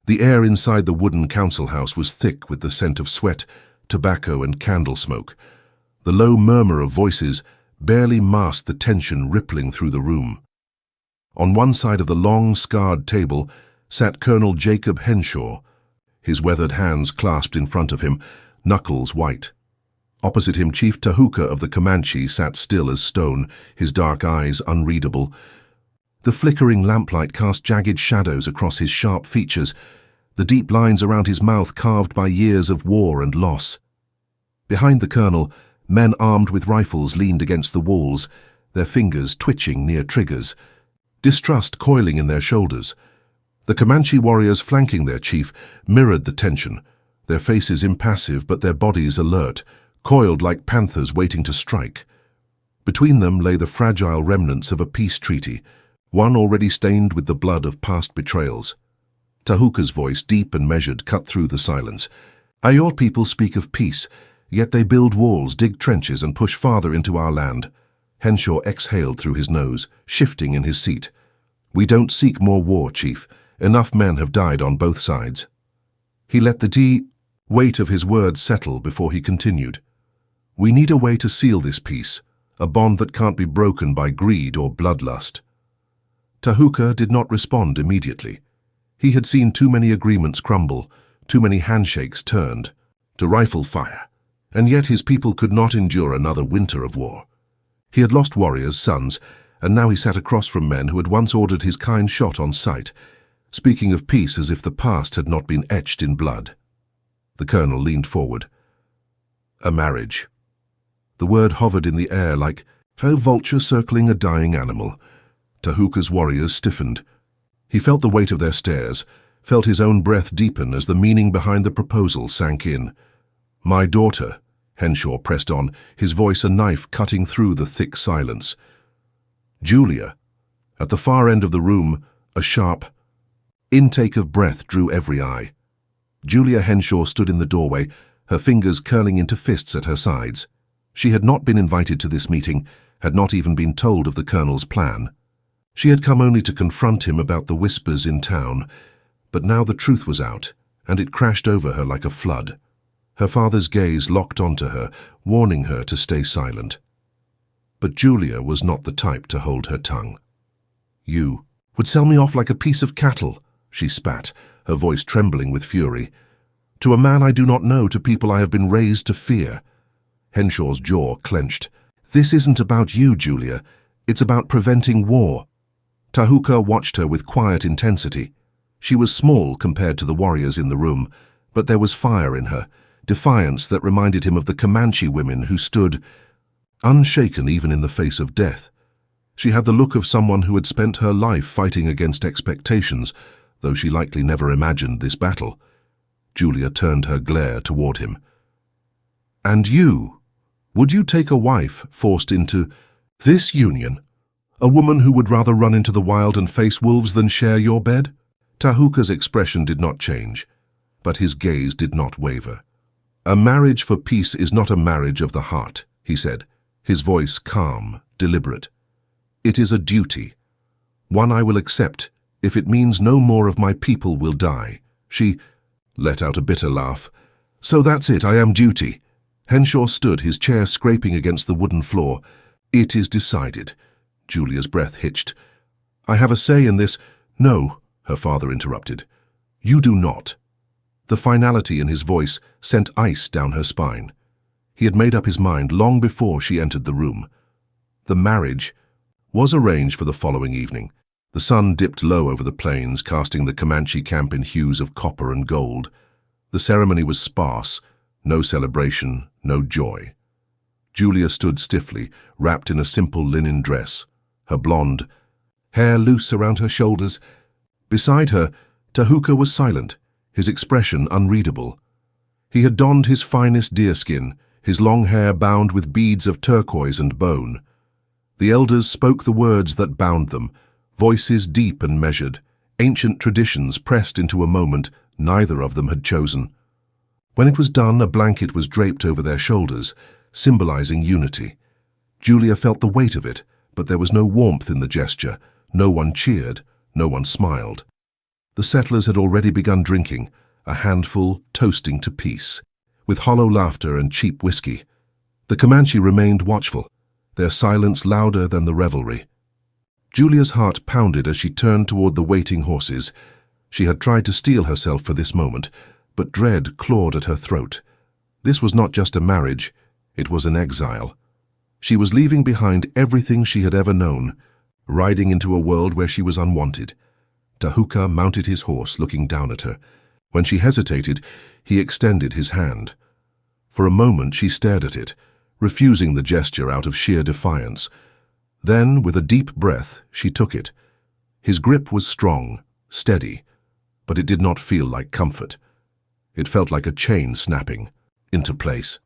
The air inside the wooden council house was thick with the scent of sweat, tobacco, and candle smoke. The low murmur of voices barely masked the tension rippling through the room. On one side of the long, scarred table sat Colonel Jacob Henshaw, his weathered hands clasped in front of him, knuckles white. Opposite him, Chief Tahuka of the Comanche sat still as stone, his dark eyes unreadable. The flickering lamplight cast jagged shadows across his sharp features, the deep lines around his mouth carved by years of war and loss. Behind the colonel, men armed with rifles leaned against the walls, their fingers twitching near triggers, distrust coiling in their shoulders. The Comanche warriors flanking their chief mirrored the tension, their faces impassive but their bodies alert, coiled like panthers waiting to strike. Between them lay the fragile remnants of a peace treaty, one already stained with the blood of past betrayals. Tahuka's voice, deep and measured, cut through the silence. Your people speak of peace, yet they build walls, dig trenches, and push farther into our land. Henshaw exhaled through his nose, shifting in his seat. We don't seek more war, Chief. Enough men have died on both sides. He let the weight of his words settle before he continued. We need a way to seal this peace, a bond that can't be broken by greed or bloodlust. Tahuka did not respond immediately. He had seen too many agreements crumble, too many handshakes turned to rifle fire, and yet his people could not endure another winter of war. He had lost warriors, sons, and now he sat across from men who had once ordered his kind shot on sight, speaking of peace as if the past had not been etched in blood. The colonel leaned forward. A marriage. The word hovered in the air like a vulture circling a dying animal. Tahuka's warriors stiffened. He felt the weight of their stares, felt his own breath deepen as the meaning behind the proposal sank in. My daughter, Henshaw pressed on, his voice a knife cutting through the thick silence. Julia. At the far end of the room, a sharp intake of breath drew every eye. Julia Henshaw stood in the doorway, her fingers curling into fists at her sides. She had not been invited to this meeting, had not even been told of the colonel's plan. She had come only to confront him about the whispers in town, but now the truth was out, and it crashed over her like a flood. Her father's gaze locked onto her, warning her to stay silent. But Julia was not the type to hold her tongue. You would sell me off like a piece of cattle, she spat, her voice trembling with fury. To a man I do not know, to people I have been raised to fear. Henshaw's jaw clenched. This isn't about you, Julia. It's about preventing war. Tahuka watched her with quiet intensity. She was small compared to the warriors in the room, but there was fire in her, defiance that reminded him of the Comanche women who stood unshaken even in the face of death. She had the look of someone who had spent her life fighting against expectations, though she likely never imagined this battle. Julia turned her glare toward him. And you? Would you take a wife forced into this union? A woman who would rather run into the wild and face wolves than share your bed? Tahuka's expression did not change, but his gaze did not waver. A marriage for peace is not a marriage of the heart, he said, his voice calm, deliberate. It is a duty, one I will accept if it means no more of my people will die. She let out a bitter laugh. So that's it, I am duty. Henshaw stood, his chair scraping against the wooden floor. It is decided. Julia's breath hitched. I have a say in this. No, her father interrupted. You do not. The finality in his voice sent ice down her spine. He had made up his mind long before she entered the room. The marriage was arranged for the following evening. The sun dipped low over the plains, casting the Comanche camp in hues of copper and gold. The ceremony was sparse, no celebration, no joy. Julia stood stiffly, wrapped in a simple linen dress, her blonde hair loose around her shoulders. Beside her, Tahuka was silent, his expression unreadable. He had donned his finest deerskin, his long hair bound with beads of turquoise and bone. The elders spoke the words that bound them, voices deep and measured, ancient traditions pressed into a moment neither of them had chosen. When it was done, a blanket was draped over their shoulders, symbolizing unity. Julia felt the weight of it, but there was no warmth in the gesture. No one cheered, no one smiled. The settlers had already begun drinking, a handful toasting to peace, with hollow laughter and cheap whiskey. The Comanche remained watchful, their silence louder than the revelry. Julia's heart pounded as she turned toward the waiting horses. She had tried to steel herself for this moment, but dread clawed at her throat. This was not just a marriage, it was an exile. She was leaving behind everything she had ever known, riding into a world where she was unwanted. Tahuka mounted his horse, looking down at her. When she hesitated, he extended his hand. For a moment she stared at it, refusing the gesture out of sheer defiance. Then, with a deep breath, she took it. His grip was strong, steady, but it did not feel like comfort. It felt like a chain snapping into place.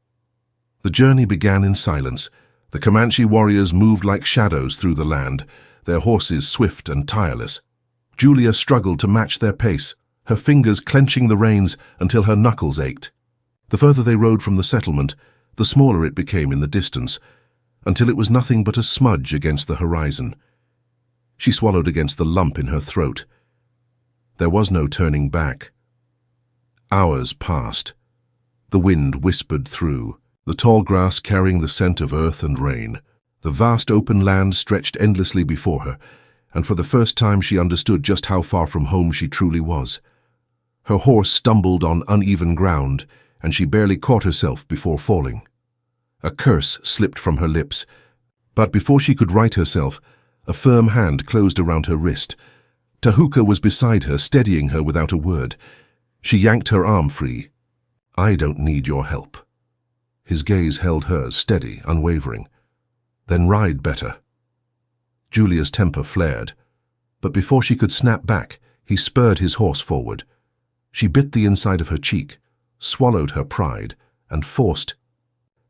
The journey began in silence. The Comanche warriors moved like shadows through the land, their horses swift and tireless. Julia struggled to match their pace, her fingers clenching the reins until her knuckles ached. The further they rode from the settlement, the smaller it became in the distance, until it was nothing but a smudge against the horizon. She swallowed against the lump in her throat. There was no turning back. Hours passed. The wind whispered through, the tall grass carrying the scent of earth and rain. The vast open land stretched endlessly before her, and for the first time she understood just how far from home she truly was. Her horse stumbled on uneven ground, and she barely caught herself before falling. A curse slipped from her lips, but before she could right herself, a firm hand closed around her wrist. Tahuka was beside her, steadying her without a word. She yanked her arm free. "I don't need your help." His gaze held hers, steady, unwavering. "Then ride better." Julia's temper flared, but before she could snap back, he spurred his horse forward. She bit the inside of her cheek, swallowed her pride, and forced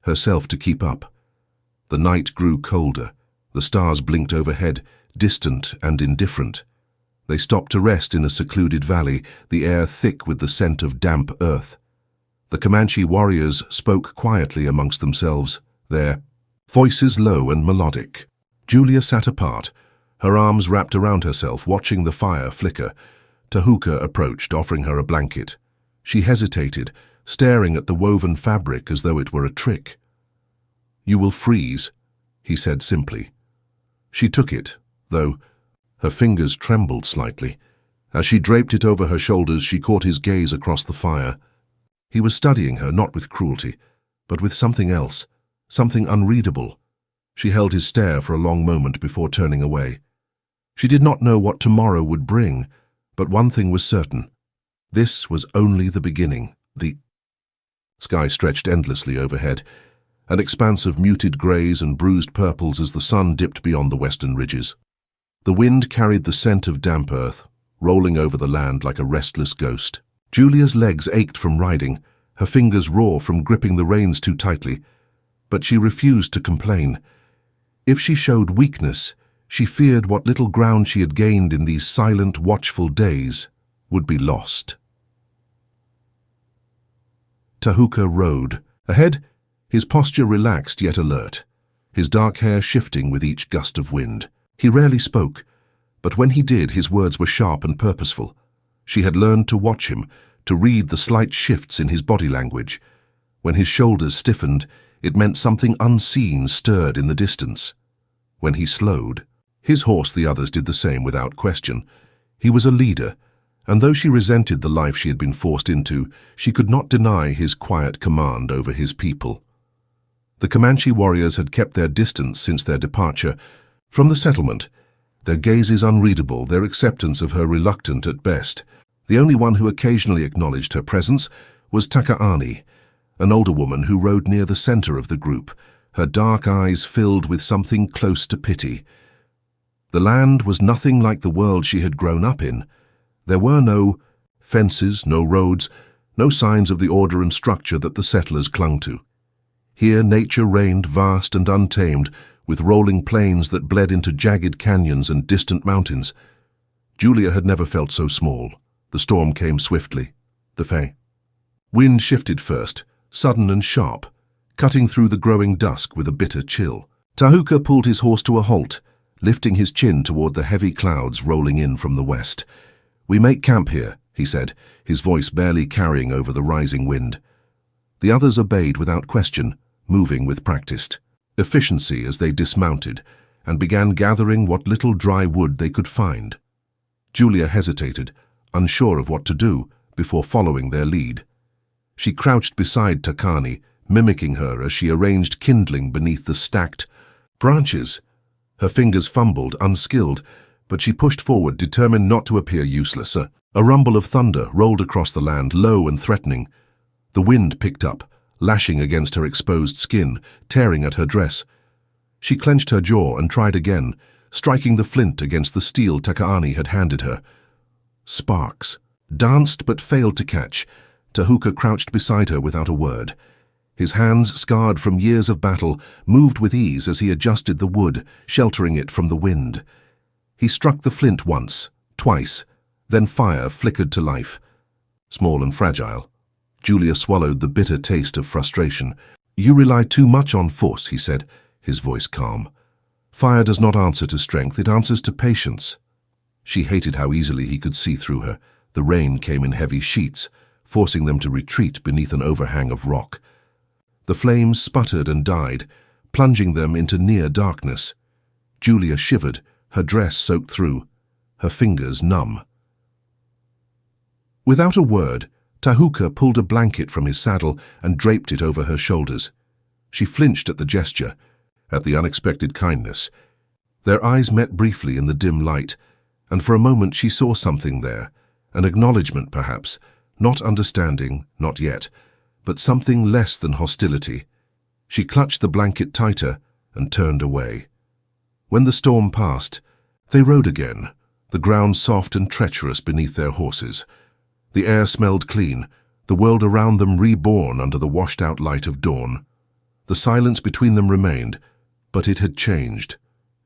herself to keep up. The night grew colder. The stars blinked overhead, distant and indifferent. They stopped to rest in a secluded valley, the air thick with the scent of damp earth. The Comanche warriors spoke quietly amongst themselves, their voices low and melodic. Julia sat apart, her arms wrapped around herself, watching the fire flicker. Tahuka approached, offering her a blanket. She hesitated, staring at the woven fabric as though it were a trick. "You will freeze," he said simply. She took it, though her fingers trembled slightly. As she draped it over her shoulders, she caught his gaze across the fire. He was studying her, not with cruelty, but with something else, something unreadable. She held his stare for a long moment before turning away. She did not know what tomorrow would bring, but one thing was certain. This was only the beginning. The sky stretched endlessly overhead, an expanse of muted greys and bruised purples as the sun dipped beyond the western ridges. The wind carried the scent of damp earth, rolling over the land like a restless ghost. Julia's legs ached from riding, her fingers raw from gripping the reins too tightly, but she refused to complain. If she showed weakness, she feared what little ground she had gained in these silent, watchful days would be lost. Tahuka rode. Ahead, his posture relaxed yet alert, his dark hair shifting with each gust of wind. He rarely spoke, but when he did, his words were sharp and purposeful. She had learned to watch him, to read the slight shifts in his body language. When his shoulders stiffened, it meant something unseen stirred in the distance. When he slowed, his horse, the others, did the same without question. He was a leader, and though she resented the life she had been forced into, she could not deny his quiet command over his people. The Comanche warriors had kept their distance since their departure from the settlement, their gazes unreadable, their acceptance of her reluctant at best. The only one who occasionally acknowledged her presence was Takaani, an older woman who rode near the center of the group, her dark eyes filled with something close to pity. The land was nothing like the world she had grown up in. There were no fences, no roads, no signs of the order and structure that the settlers clung to. Here nature reigned vast and untamed, with rolling plains that bled into jagged canyons and distant mountains. Julia had never felt so small. The storm came swiftly. The wind shifted first, sudden and sharp, cutting through the growing dusk with a bitter chill. Tahuka pulled his horse to a halt, lifting his chin toward the heavy clouds rolling in from the west. "We make camp here," he said, his voice barely carrying over the rising wind. The others obeyed without question, moving with practiced efficiency as they dismounted and began gathering what little dry wood they could find. Julia hesitated, unsure of what to do, before following their lead. She crouched beside Takani, mimicking her as she arranged kindling beneath the stacked branches. Her fingers fumbled, unskilled, but she pushed forward, determined not to appear useless. A rumble of thunder rolled across the land, low and threatening. The wind picked up, lashing against her exposed skin, tearing at her dress. She clenched her jaw and tried again, striking the flint against the steel Takani had handed her. Sparks danced but failed to catch. Tahuka crouched beside her without a word. His hands, scarred from years of battle, moved with ease as he adjusted the wood, sheltering it from the wind. He struck the flint once, twice, then fire flickered to life. Small and fragile. Julia swallowed the bitter taste of frustration. "You rely too much on force," he said, his voice calm. "Fire does not answer to strength, it answers to patience." She hated how easily he could see through her. The rain came in heavy sheets, forcing them to retreat beneath an overhang of rock. The flames sputtered and died, plunging them into near darkness. Julia shivered, her dress soaked through, her fingers numb. Without a word, Tahuka pulled a blanket from his saddle and draped it over her shoulders. She flinched at the gesture, at the unexpected kindness. Their eyes met briefly in the dim light, and for a moment she saw something there, an acknowledgement perhaps, not understanding, not yet, but something less than hostility. She clutched the blanket tighter and turned away. When the storm passed, they rode again, the ground soft and treacherous beneath their horses. The air smelled clean, the world around them reborn under the washed-out light of dawn. The silence between them remained, but it had changed.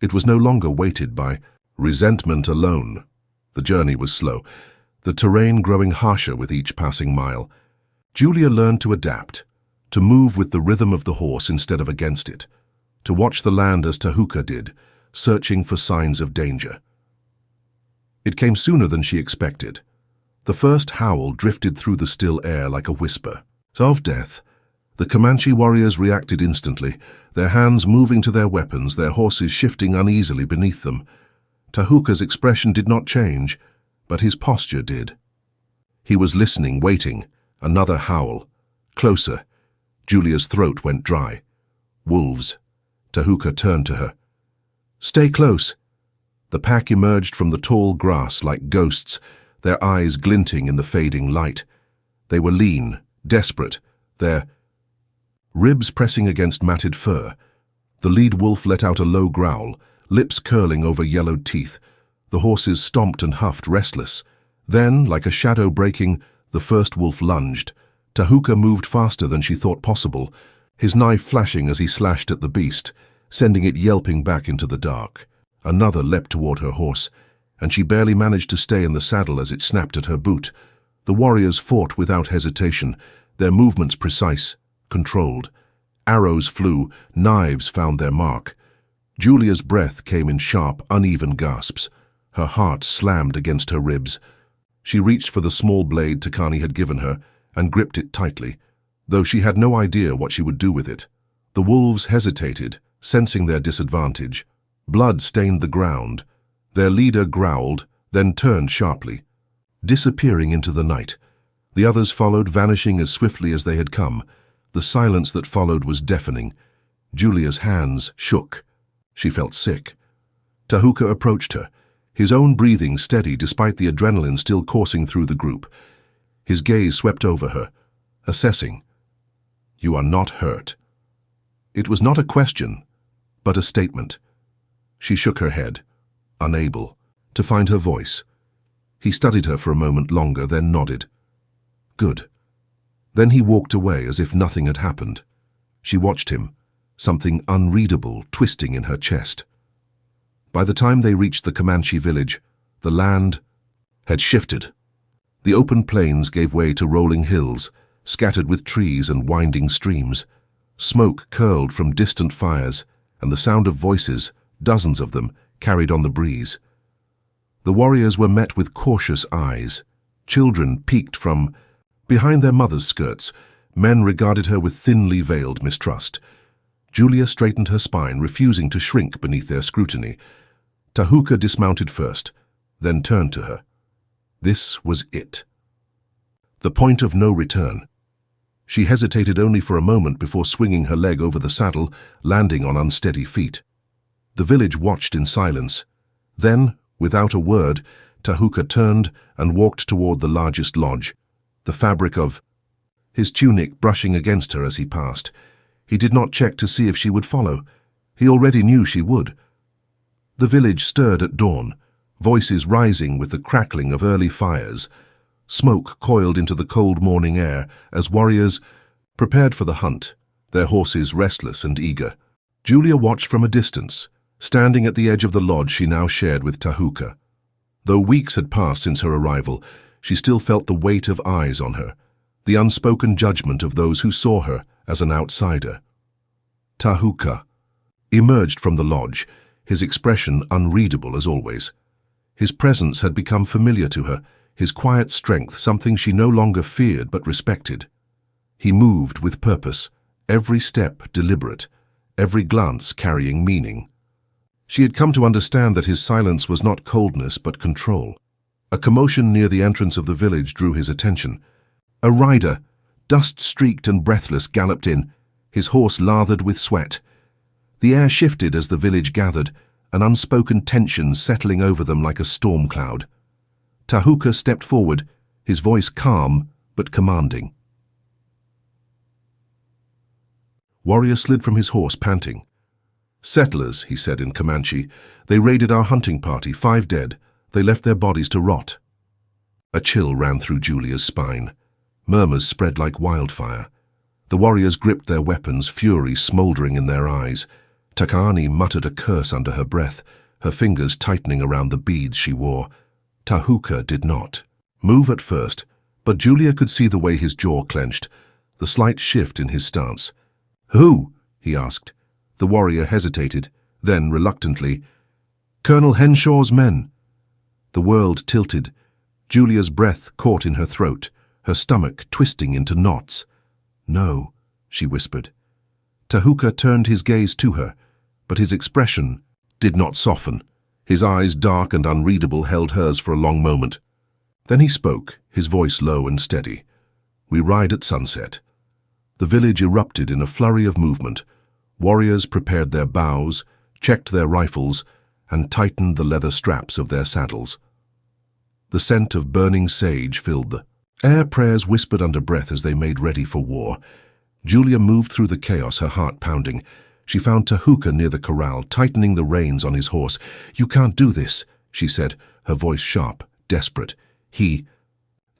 It was no longer weighted by resentment alone. The journey was slow, the terrain growing harsher with each passing mile. Julia learned to adapt, to move with the rhythm of the horse instead of against it, to watch the land as Tahuka did, searching for signs of danger. It came sooner than she expected. The first howl drifted through the still air like a whisper. Of death. The Comanche warriors reacted instantly, their hands moving to their weapons, their horses shifting uneasily beneath them. Tahuka's expression did not change, but his posture did. He was listening, waiting. Another howl. Closer. Julia's throat went dry. Wolves. Tahuka turned to her. "Stay close." The pack emerged from the tall grass like ghosts, their eyes glinting in the fading light. They were lean, desperate, their ribs pressing against matted fur. The lead wolf let out a low growl, lips curling over yellowed teeth. The horses stomped and huffed, restless. Then, like a shadow breaking, the first wolf lunged. Tahuka moved faster than she thought possible, his knife flashing as he slashed at the beast, sending it yelping back into the dark. Another leapt toward her horse, and she barely managed to stay in the saddle as it snapped at her boot. The warriors fought without hesitation, their movements precise, controlled. Arrows flew, knives found their mark. Julia's breath came in sharp, uneven gasps. Her heart slammed against her ribs. She reached for the small blade Takani had given her and gripped it tightly, though she had no idea what she would do with it. The wolves hesitated, sensing their disadvantage. Blood stained the ground. Their leader growled, then turned sharply, disappearing into the night. The others followed, vanishing as swiftly as they had come. The silence that followed was deafening. Julia's hands shook. She felt sick. Tahuka approached her, his own breathing steady despite the adrenaline still coursing through the group. His gaze swept over her, assessing. "You are not hurt." It was not a question, but a statement. She shook her head, unable to find her voice. He studied her for a moment longer, then nodded. "Good." Then he walked away as if nothing had happened. She watched him, something unreadable twisting in her chest. By the time they reached the Comanche village, the land had shifted. The open plains gave way to rolling hills, scattered with trees and winding streams. Smoke curled from distant fires, and the sound of voices, dozens of them, carried on the breeze. The warriors were met with cautious eyes. Children peeked from behind their mothers' skirts. Men regarded her with thinly veiled mistrust. Julia straightened her spine, refusing to shrink beneath their scrutiny. Tahuka dismounted first, then turned to her. This was it. The point of no return. She hesitated only for a moment before swinging her leg over the saddle, landing on unsteady feet. The village watched in silence. Then, without a word, Tahuka turned and walked toward the largest lodge, the fabric of his tunic brushing against her as he passed. He did not check to see if she would follow. He already knew she would. The village stirred at dawn, voices rising with the crackling of early fires. Smoke coiled into the cold morning air as warriors prepared for the hunt, their horses restless and eager. Julia watched from a distance, standing at the edge of the lodge she now shared with Tahuka. Though weeks had passed since her arrival, she still felt the weight of eyes on her, the unspoken judgment of those who saw her as an outsider. Tahuka emerged from the lodge, his expression unreadable as always. His presence had become familiar to her, his quiet strength something she no longer feared but respected. He moved with purpose, every step deliberate, every glance carrying meaning. She had come to understand that his silence was not coldness but control. A commotion near the entrance of the village drew his attention. A rider, dust-streaked and breathless, galloped in, his horse lathered with sweat. The air shifted as the village gathered, an unspoken tension settling over them like a storm cloud. Tahuka stepped forward, his voice calm but commanding. Warrior slid from his horse, panting. "Settlers," he said in Comanche. "They raided our hunting party, 5 dead. They left their bodies to rot." A chill ran through Julia's spine. Murmurs spread like wildfire. The warriors gripped their weapons, fury smoldering in their eyes. Takani muttered a curse under her breath, her fingers tightening around the beads she wore. Tahuka did not move at first, but Julia could see the way his jaw clenched, the slight shift in his stance. "Who?" he asked. The warrior hesitated, then, reluctantly, "Colonel Henshaw's men." The world tilted. Julia's breath caught in her throat, her stomach twisting into knots. "No," she whispered. Tahuka turned his gaze to her, but his expression did not soften. His eyes, dark and unreadable, held hers for a long moment. Then he spoke, his voice low and steady. "We ride at sunset." The village erupted in a flurry of movement. Warriors prepared their bows, checked their rifles, and tightened the leather straps of their saddles. The scent of burning sage filled the air. Prayers whispered under breath as they made ready for war. Julia moved through the chaos, her heart pounding. She found Tahuka near the corral, tightening the reins on his horse. "You can't do this," she said, her voice sharp, desperate. He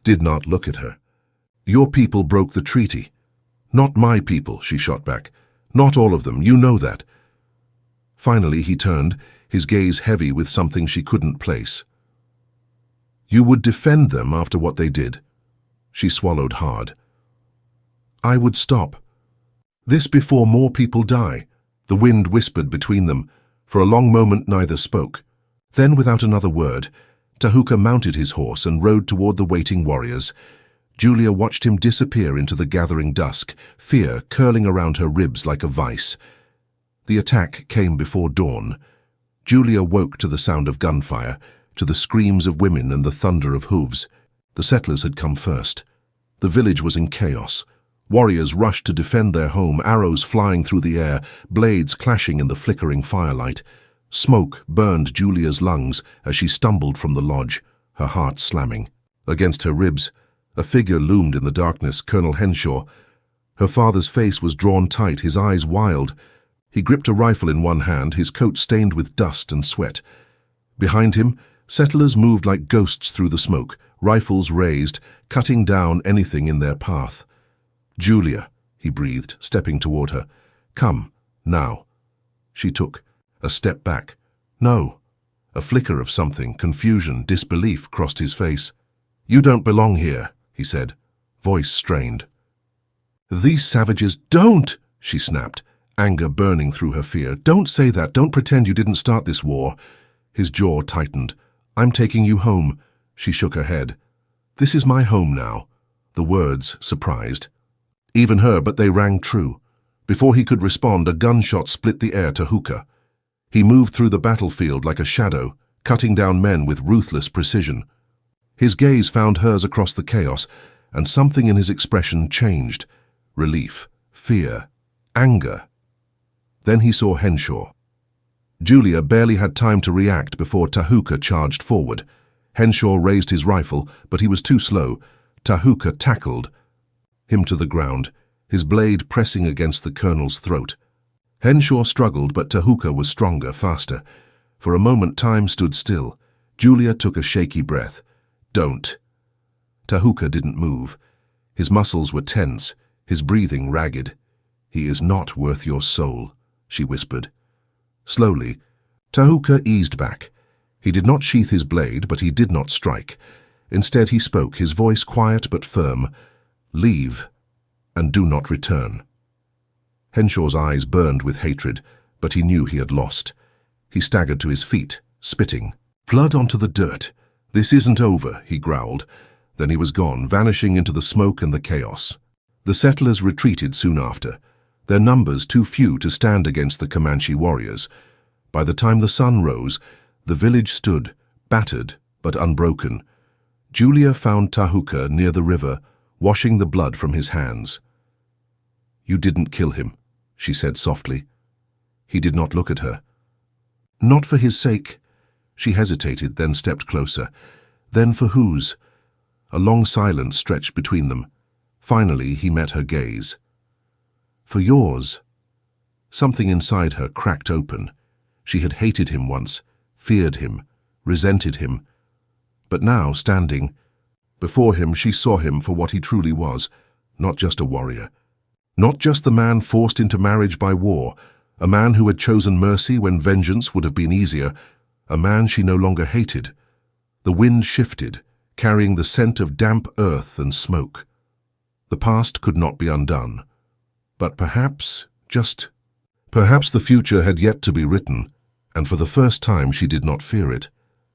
did not look at her. "Your people broke the treaty." "Not my people," she shot back. "Not all of them, you know that." Finally he turned, his gaze heavy with something she couldn't place. "You would defend them after what they did?" She swallowed hard. "I would stop. This before more people die." The wind whispered between them. For a long moment neither spoke. Then, without another word, Tahuka mounted his horse and rode toward the waiting warriors. Julia watched him disappear into the gathering dusk, fear curling around her ribs like a vice. The attack came before dawn. Julia woke to the sound of gunfire, to the screams of women and the thunder of hooves. The settlers had come first. The village was in chaos. Warriors rushed to defend their home, arrows flying through the air, blades clashing in the flickering firelight. Smoke burned Julia's lungs as she stumbled from the lodge, her heart slamming. Against her ribs, a figure loomed in the darkness, Colonel Henshaw. Her father's face was drawn tight, his eyes wild. He gripped a rifle in one hand, his coat stained with dust and sweat. Behind him, settlers moved like ghosts through the smoke, rifles raised, cutting down anything in their path. "Julia," he breathed, stepping toward her. "Come, now." She took a step back. "No." A flicker of something, confusion, disbelief, crossed his face. "You don't belong here," he said, voice strained. "These savages don't," she snapped, anger burning through her fear. "Don't say that. Don't pretend you didn't start this war." His jaw tightened. I'm taking you home. She shook her head. This is my home now. The words surprised even her, but they rang true. Before he could respond, a gunshot split the air to Tahuka. He moved through the battlefield like a shadow, cutting down men with ruthless precision. His gaze found hers across the chaos, and something in his expression changed. Relief, fear, anger. Then he saw Henshaw. Julia barely had time to react before Tahuka charged forward. Henshaw raised his rifle, but he was too slow. Tahuka tackled him to the ground, his blade pressing against the colonel's throat. Henshaw struggled, but Tahuka was stronger, faster. For a moment time stood still. Julia took a shaky breath. Don't. Tahuka didn't move. His muscles were tense, his breathing ragged. He is not worth your soul, she whispered. Slowly, Tahuka eased back. He did not sheath his blade, but he did not strike. Instead he spoke, his voice quiet but firm. Leave, and do not return. Henshaw's eyes burned with hatred, but he knew he had lost. He staggered to his feet, spitting. Blood onto the dirt. This isn't over, he growled. Then he was gone, vanishing into the smoke and the chaos. The settlers retreated soon after, their numbers too few to stand against the Comanche warriors. By the time the sun rose, the village stood, battered but unbroken. Julia found Tahuka near the river, washing the blood from his hands. You didn't kill him, she said softly. He did not look at her. Not for his sake. She hesitated, then stepped closer. Then for whose? A long silence stretched between them. Finally, he met her gaze. For yours. Something inside her cracked open. She had hated him once, feared him, resented him. But now, standing before him, she saw him for what he truly was, not just a warrior. Not just the man forced into marriage by war, a man who had chosen mercy when vengeance would have been easier, a man she no longer hated. The wind shifted, carrying the scent of damp earth and smoke. The past could not be undone. But perhaps the future had yet to be written, and for the first time she did not fear it.